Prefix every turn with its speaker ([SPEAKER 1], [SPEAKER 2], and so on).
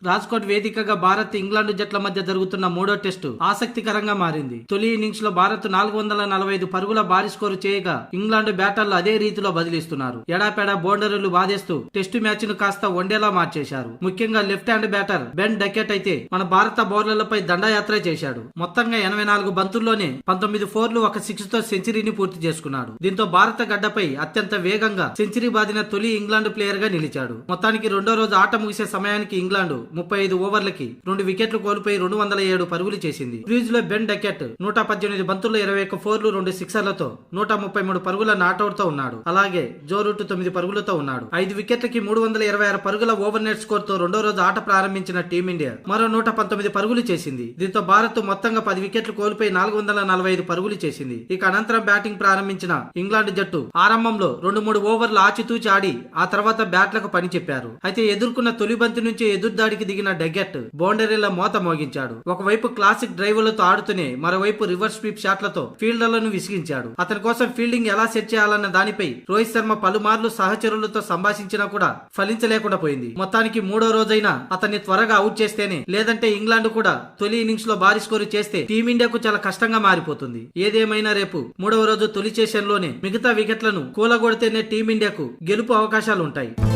[SPEAKER 1] రాజ్కోట్ వేదికగా భారత్ ఇంగ్లాండ్ జట్ల మధ్య జరుగుతున్న మూడో టెస్టు ఆసక్తికరంగా మారింది. తొలి ఇన్నింగ్స్ లో భారత్ 445 పరుగుల భారీ స్కోరు చేయగా ఇంగ్లాండ్ బ్యాటర్లు అదే రీతిలో బదిలిస్తున్నారు. ఎడాపెడా బౌండరీలు బాధేస్తూ టెస్టు మ్యాచ్ ను కాస్త వన్డేలా మార్చేశారు. ముఖ్యంగా left hand batter Ben Duckett అయితే మన భారత బౌలర్లపై దండయాత్ర చేశాడు. మొత్తంగా 84 బంతుల్లోనే 19 ఫోర్లు, ఒక 6 తో సెంచరీని పూర్తి చేసుకున్నాడు. దీంతో భారత గడ్డపై అత్యంత వేగంగా సెంచరీ బాదిన తొలి ఇంగ్లాండ్ ప్లేయర్ గా నిలిచాడు. మొత్తానికి రెండో రోజు ఆట ముగిసే సమయానికి ఇంగ్లాండ్ 35 ఓవర్లకి 2 వికెట్లు కోల్పోయి 207 పరుగులు చేసింది. క్రీజ్ లో బెన్ డకెట్ 118 బంతుల్లో 21 ఫోర్లు, 2 సిక్సర్లతో 133 పరుగుల నాట్అవుట్ తో ఉన్నాడు. అలాగే జో రూట్ 9 పరుగులతో ఉన్నాడు. 5 వికెట్లకి 326 పరుగుల ఓవర్ నెట్ స్కోర్ తో రెండో రోజు ఆట ప్రారంభించిన టీమిండియా మరో 119 పరుగులు చేసింది. దీంతో భారత్ మొత్తంగా 10 వికెట్లు కోల్పోయి 445 పరుగులు చేసింది. ఇక అనంతరం బ్యాటింగ్ ప్రారంభించిన ఇంగ్లాండ్ జట్టు ఆరంభంలో 2-3 ఓవర్లు ఆచితూచి ఆడి ఆ తర్వాత బ్యాట్లకు పని చెప్పారు. అయితే ఎదుర్కొన్న తొలి బంతి నుంచి ఎదురుదాడికి దిగిన డెగెట్ బౌండరీల మోత మోగించాడు. ఒకవైపు క్లాసిక్ డ్రైవ్లతో ఆడుతూనే మరోవైపు రివర్స్ స్వీప్ షాట్లతో ఫీల్డర్లను విసిగించాడు. అతని కోసం ఫీల్డింగ్ ఎలా సెట్ చేయాలన్న దానిపై రోహిత్ శర్మ పలుమార్లు సహచరులతో సంభాషించినా కూడా ఫలించలేకుండా పోయింది. మొత్తానికి మూడో రోజైనా అతన్ని త్వరగా అవుట్ చేస్తేనే, లేదంటే ఇంగ్లాండ్ కూడా తొలి ఇన్నింగ్స్ లో భారీ స్కోరు చేస్తే టీమిండియాకు చాలా కష్టంగా మారిపోతుంది. ఏదేమైనా రేపు మూడవ రోజు తొలి సెషన్ లోనే మిగతా వికెట్లను కూలగొడితేనే టీమిండియాకు గెలుపు అవకాశాలు ఉంటాయి.